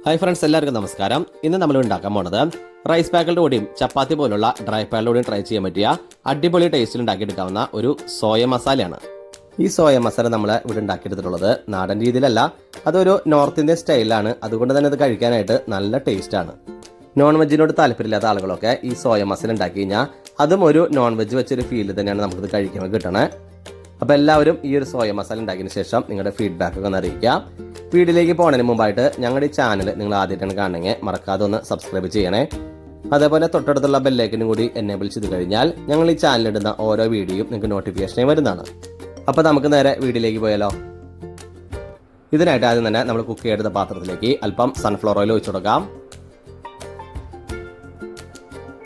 Hi friends, എല്ലാവർക്കും നമസ്കാരം. ഇന്ന് നമ്മൾ ഉണ്ടാക്കാൻ പോണത് റൈസ് പാക്കളുടെ കൂടിയും ചപ്പാത്തി പോലുള്ള ഡ്രൈ പാക്കളുടെ കൂടിയും ട്രൈ ചെയ്യാൻ പറ്റിയ അടിപൊളി ടേസ്റ്റിൽ ഉണ്ടാക്കിയെടുക്കാവുന്ന ഒരു സോയ മസാലയാണ്. ഈ സോയ മസാല നമ്മൾ ഇവിടെ ഉണ്ടാക്കിയെടുത്തിട്ടുള്ളത് നാടൻ രീതിയിലല്ല, അതൊരു നോർത്ത് ഇന്ത്യൻ സ്റ്റൈലാണ്. അതുകൊണ്ട് തന്നെ ഇത് കഴിക്കാനായിട്ട് നല്ല ടേസ്റ്റാണ്. നോൺ വെജിനോട് താല്പര്യമില്ലാത്ത ആളുകളൊക്കെ ഈ സോയ മസാല ഉണ്ടാക്കി കഴിഞ്ഞാൽ അതും ഒരു നോൺ വെജ് വെച്ചൊരു ഫീൽ തന്നെയാണ് നമുക്കിത് കഴിക്കാൻ കിട്ടണേ. അപ്പോൾ എല്ലാവരും ഈ ഒരു സോയ മസാല ഉണ്ടാക്കിയതിന് ശേഷം നിങ്ങളുടെ ഫീഡ്ബാക്ക് ഒക്കെ ഒന്ന് അറിയിക്കാം. വീഡിയോയിലേക്ക് പോകുന്നതിന് മുമ്പായിട്ട് ഞങ്ങളുടെ ഈ ചാനൽ നിങ്ങൾ ആദ്യമായിട്ടാണ് കാണണമെങ്കിൽ മറക്കാതെ ഒന്ന് സബ്സ്ക്രൈബ് ചെയ്യണേ. അതേപോലെ തൊട്ടടുത്തുള്ള ബെല്ലൈക്കനും കൂടി എനേബിൾ ചെയ്ത് കഴിഞ്ഞാൽ ഞങ്ങൾ ഈ ചാനലിടുന്ന ഓരോ വീഡിയോയും നിങ്ങൾക്ക് നോട്ടിഫിക്കേഷനായി വരുന്നതാണ്. അപ്പോൾ നമുക്ക് നേരെ വീഡിയോയിലേക്ക് പോയാലോ. ഇതിനായിട്ട് ആദ്യം തന്നെ നമ്മൾ കുക്ക് ചെയ്തെടുത്ത പാത്രത്തിലേക്ക് അല്പം സൺഫ്ലവർ ഓയിൽ ഒഴിച്ചു കൊടുക്കാം.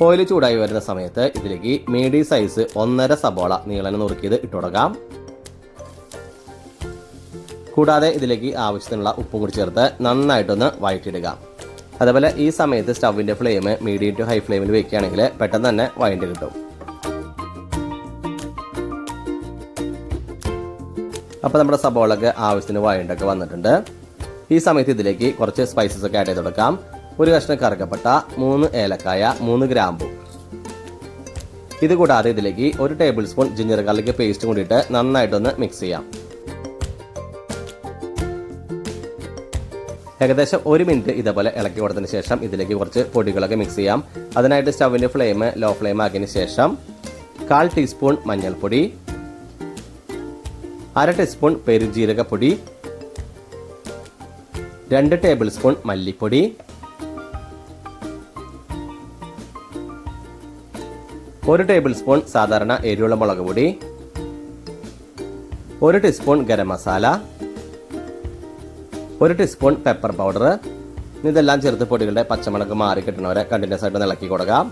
ഓയിൽ ചൂടായി വരുന്ന സമയത്ത് ഇതിലേക്ക് മീഡിയം സൈസ് 1.5 സബോള നീളനെ നുറുക്കിയത് ഇട്ട് കൊടുക്കാം. കൂടാതെ ഇതിലേക്ക് ആവശ്യത്തിനുള്ള ഉപ്പും കൂടി ചേർത്ത് നന്നായിട്ടൊന്ന് വഴറ്റിയിടുക. അതേപോലെ ഈ സമയത്ത് സ്റ്റവിൻ്റെ ഫ്ലെയിം മീഡിയം ടു ഹൈ ഫ്ലെയിമിൽ വെക്കുകയാണെങ്കിൽ പെട്ടെന്ന് തന്നെ വഴണ്ടി കിട്ടും. അപ്പോൾ നമ്മുടെ സബോളക്ക് ആവശ്യത്തിന് വഴണ്ടൊക്കെ വന്നിട്ടുണ്ട്. ഈ സമയത്ത് ഇതിലേക്ക് കുറച്ച് സ്പൈസസ് ഒക്കെ ആഡ് ചെയ്ത് കൊടുക്കാം. ഒരു കഷ്ണം കറുകപ്പട്ട, 3 ഏലക്കായ, 3 ഗ്രാമ്പു. ഇത് കൂടാതെ ഇതിലേക്ക് 1 table spoon ginger garlic paste കൂടിയിട്ട് നന്നായിട്ടൊന്ന് മിക്സ് ചെയ്യാം. ഏകദേശം 1 മിനിറ്റ് ഇതേപോലെ ഇളക്കി കൊടുത്തതിന് ശേഷം ഇതിലേക്ക് കുറച്ച് പൊടികളൊക്കെ മിക്സ് ചെയ്യാം. അതിനായിട്ട് സ്റ്റവിൻ്റെ ഫ്ലെയിം ലോ ഫ്ലെയിം ആക്കിയതിന് ശേഷം 1/4 ടീസ്പൂൺ മഞ്ഞൾപ്പൊടി, 1/2 ടീസ്പൂൺ പെരുംജീരകപ്പൊടി, 2 ടേബിൾ സ്പൂൺ മല്ലിപ്പൊടി, 1 ടേബിൾ സ്പൂൺ സാധാരണ എരിവുള്ള മുളക് പൊടി, 1 teaspoon garam masala, 1 teaspoon pepper powder. ഇതെല്ലാം ചേർത്ത് പൊടികളുടെ പച്ചമണക്ക് മാറി കിട്ടുന്നവരെ കണ്ടിന്യൂസ് ആയിട്ട് ഇളക്കി കൊടുക്കാം.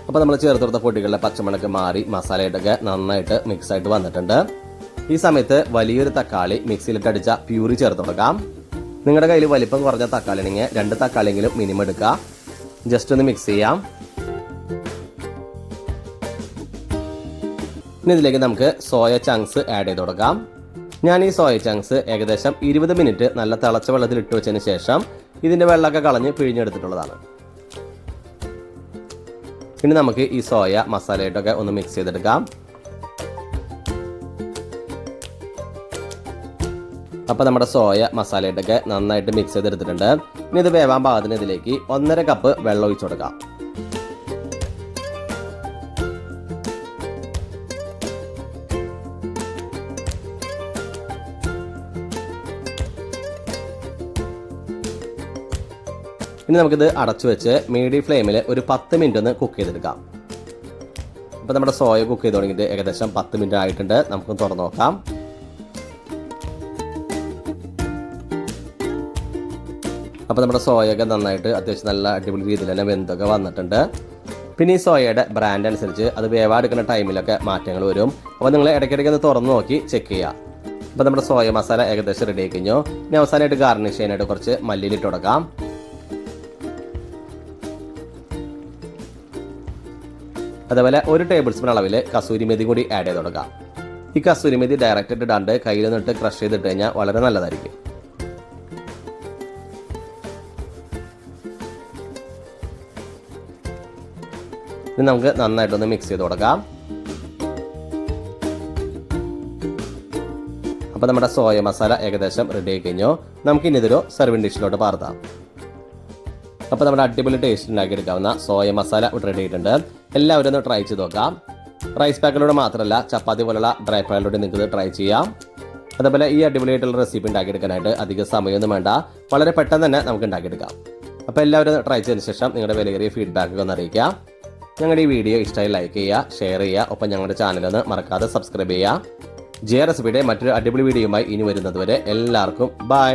അപ്പോൾ നമ്മൾ ചേർത്ത് കൊടുത്ത പൊടികളുടെ പച്ചമണക്ക് മാറി മസാലയായിട്ടൊക്കെ നന്നായിട്ട് മിക്സ് ആയിട്ട് വന്നിട്ടുണ്ട്. ഈ സമയത്ത് വലിയൊരു തക്കാളി മിക്സിയിലിട്ട് അടിച്ച പ്യൂരി ചേർത്ത് കൊടുക്കാം. നിങ്ങളുടെ കയ്യിൽ വലിപ്പം കുറഞ്ഞ തക്കാളി ആണെങ്കിൽ 2 തക്കാളിയെങ്കിലും മിനിമം എടുക്കുക. ജസ്റ്റ് ഒന്ന് മിക്സ് ചെയ്യാം. ഇനി ഇതിലേക്ക് നമുക്ക് സോയ ചങ്ക്സ് ആഡ് ചെയ്ത് കൊടുക്കാം. ഞാൻ ഈ സോയ ചങ്ക്സ് ഏകദേശം 20 മിനിറ്റ് നല്ല തിളച്ച വെള്ളത്തിൽ ഇട്ട് വെച്ചതിന് ശേഷം ഇതിൻ്റെ വെള്ളമൊക്കെ കളഞ്ഞ് പിഴിഞ്ഞെടുത്തിട്ടുള്ളതാണ്. ഇനി നമുക്ക് ഈ സോയ മസാലയായിട്ടൊക്കെ ഒന്ന് മിക്സ് ചെയ്തെടുക്കാം. അപ്പോൾ നമ്മുടെ സോയ മസാലയായിട്ടൊക്കെ നന്നായിട്ട് മിക്സ് ചെയ്തെടുത്തിട്ടുണ്ട്. ഇനി ഇത് വേവാൻ പാകത്തിന് ഇതിലേക്ക് 1.5 കപ്പ് വെള്ളം ഒഴിച്ചു കൊടുക്കാം. ഇനി നമുക്കിത് അടച്ചു വെച്ച് മീഡിയം ഫ്ലെയിമിൽ ഒരു 10 മിനിറ്റ് ഒന്ന് കുക്ക് ചെയ്തെടുക്കാം. അപ്പോൾ നമ്മുടെ സോയ കുക്ക് ചെയ്ത് തുടങ്ങിയിട്ട് ഏകദേശം 10 മിനിറ്റ് ആയിട്ടുണ്ട്. നമുക്ക് തുറന്നു നോക്കാം. അപ്പോൾ നമ്മുടെ സോയൊക്കെ നന്നായിട്ട് അത്യാവശ്യം നല്ല അടിപൊളി രീതിയിൽ തന്നെ വെന്തൊക്കെ വന്നിട്ടുണ്ട്. പിന്നെ ഈ സോയയുടെ ബ്രാൻഡ് അനുസരിച്ച് അത് വേവാടുക്കുന്ന ടൈമിലൊക്കെ മാറ്റങ്ങൾ വരും. അപ്പോൾ നിങ്ങൾ ഇടയ്ക്കിടയ്ക്ക് ഒന്ന് തുറന്നു നോക്കി ചെക്ക് ചെയ്യുക. അപ്പോൾ നമ്മുടെ സോയ മസാല ഏകദേശം റെഡി ആയി കഴിഞ്ഞു. ഇനി അവസാനമായിട്ട് ഗാർണിഷ് ചെയ്യാനായിട്ട് കുറച്ച് മല്ലിയിലിട്ട് കൊടുക്കാം. അതേപോലെ 1 ടേബിൾ സ്പൂൺ അളവിൽ കസൂരി മെതി കൂടി ആഡ് ചെയ്ത് കൊടുക്കാം. ഈ കസൂരി മെതി ഡയറക്റ്റ് ഇടാണ്ട് കയ്യിൽ നിന്നിട്ട് ക്രഷ് ചെയ്തിട്ട് കഴിഞ്ഞാൽ വളരെ നല്ലതായിരിക്കും. ഇനി നമുക്ക് നന്നായിട്ടൊന്ന് മിക്സ് ചെയ്ത് കൊടുക്കാം. അപ്പോൾ നമ്മുടെ സോയ മസാല ഏകദേശം റെഡി ആയി കഴിഞ്ഞു. നമുക്കിനി ഇതൊരു സർവിംഗ് ഡിഷിലോട്ട് പാർത്താം. അപ്പോൾ നമ്മുടെ അടിപൊളി ടേസ്റ്റ് ഉണ്ടാക്കിയെടുക്കാവുന്ന സോയ മസാല ഇവിടെ റെഡി ആയിട്ടുണ്ട്. എല്ലാവരും ഒന്ന് ട്രൈ ചെയ്ത് നോക്കാം. റൈസ് പാക്കിലൂടെ മാത്രമല്ല ചപ്പാത്തി പോലുള്ള ഡ്രൈ പാക്കിലൂടെ നിങ്ങൾക്ക് ട്രൈ ചെയ്യാം. അതേപോലെ ഈ അടിപൊളിയായിട്ടുള്ള റെസിപ്പി ഉണ്ടാക്കിയെടുക്കാനായിട്ട് അധികം സമയമൊന്നും വേണ്ട, വളരെ പെട്ടെന്ന് തന്നെ നമുക്ക് ഉണ്ടാക്കിയെടുക്കാം. അപ്പോൾ എല്ലാവരും ട്രൈ ചെയ്തതിന് ശേഷം നിങ്ങളുടെ വിലയേറിയ ഫീഡ്ബാക്ക് ഒന്ന് അറിയിക്കാം. ഞങ്ങളുടെ ഈ വീഡിയോ ഇഷ്ടമായി ലൈക്ക് ചെയ്യുക, ഷെയർ ചെയ്യുക. ഒപ്പം ഞങ്ങളുടെ ചാനലൊന്ന് മറക്കാതെ സബ്സ്ക്രൈബ് ചെയ്യുക. ജെ റെസിപ്പിയുടെ മറ്റൊരു അടിപൊളി വീഡിയോയുമായി ഇനി വരുന്നത് വരെ എല്ലാവർക്കും ബൈ.